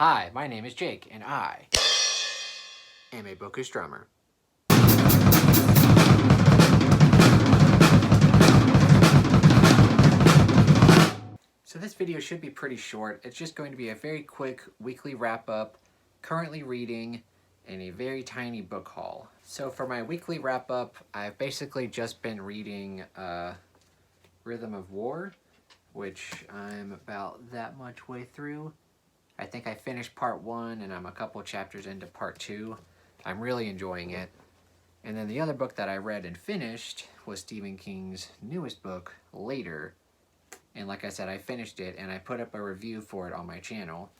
Hi, my name is Jake, and I am a bookish drummer. So this video should be pretty short. It's just going to be a very quick weekly wrap-up, currently reading, and a very tiny book haul. So for my weekly wrap-up, I've basically just been reading Rhythm of War, which I'm about that much way through. I think I finished part 1 and I'm a couple chapters into part 2. I'm really enjoying it. And then the other book that I read and finished was Stephen King's newest book, Later. And like I said, I finished it and I put up a review for it on my channel.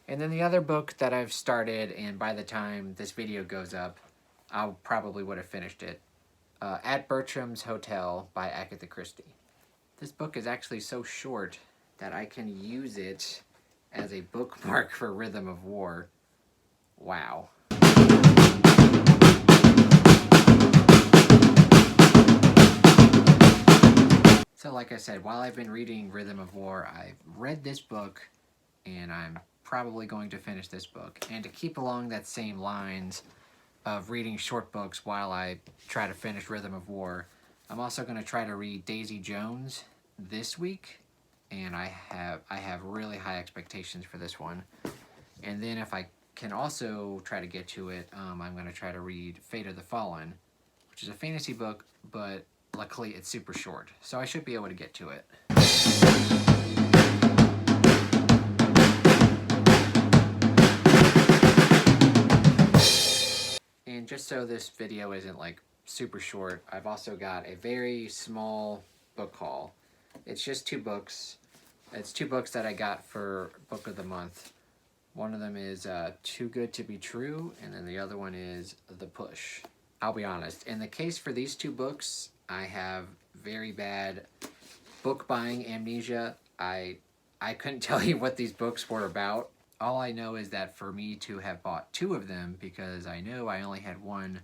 And then the other book that I've started, and by the time this video goes up, I probably would have finished it, At Bertram's Hotel by Agatha Christie. This book is actually so short that I can use it as a bookmark for Rhythm of War. Wow. So like I said, while I've been reading Rhythm of War, I've read this book, and I'm probably going to finish this book. And to keep along that same lines of reading short books while I try to finish Rhythm of War, I'm also going to try to read Daisy Jones this week, and I have really high expectations for this one. And then if I can also try to get to it, I'm going to try to read Fate of the Fallen, which is a fantasy book, but luckily it's super short, so I should be able to get to it. And just so this video isn't like super short, I've also got a very small book haul. It's just 2 books. It's 2 books that I got for Book of the Month. One of them is Too Good to Be True, and then the other one is The Push. I'll be honest, in the case for these 2 books, I have very bad book buying amnesia. I couldn't tell you what these books were about. All I know is that for me to have bought 2 of them, because I know I only had 1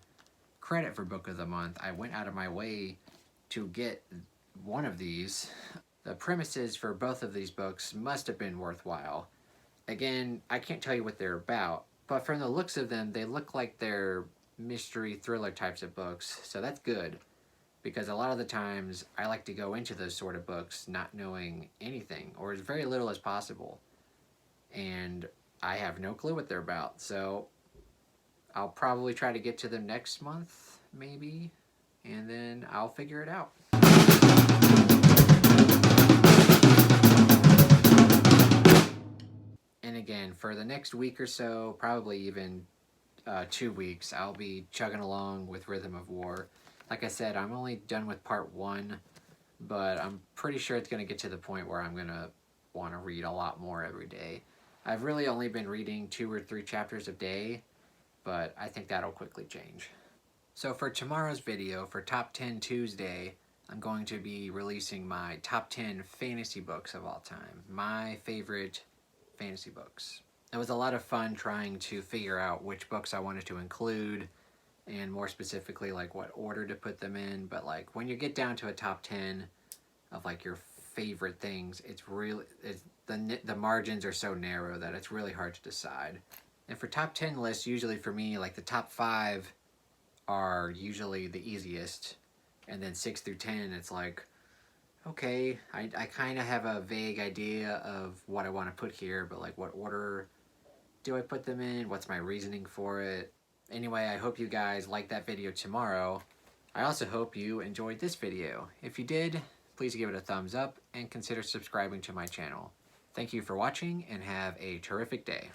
credit for Book of the Month, I went out of my way to get one of these. The premises for both of these books must have been worthwhile. Again, I can't tell you what they're about, but from the looks of them, they look like they're mystery thriller types of books, so that's good. Because a lot of the times, I like to go into those sort of books not knowing anything, or as very little as possible. And I have no clue what they're about, so I'll probably try to get to them next month, maybe, and then I'll figure it out. And again, for the next week or so, probably even 2 weeks, I'll be chugging along with Rhythm of War. Like I said, I'm only done with part 1, but I'm pretty sure it's going to get to the point where I'm going to want to read a lot more every day. I've really only been reading 2 or 3 chapters a day, but I think that'll quickly change. So for tomorrow's video, for Top 10 Tuesday, I'm going to be releasing my top 10 fantasy books of all time. My favorite fantasy books. It was a lot of fun trying to figure out which books I wanted to include, and more specifically like what order to put them in. But like when you get down to a top 10 of like your favorite things, the margins are so narrow that it's really hard to decide. And for top 10 lists, usually for me, like the top 5 are usually the easiest, and then 6 through 10, it's like, okay, I kind of have a vague idea of what I want to put here, but like what order do I put them in? What's my reasoning for it? Anyway, I hope you guys like that video tomorrow. I also hope you enjoyed this video. If you did, please give it a thumbs up and consider subscribing to my channel. Thank you for watching and have a terrific day.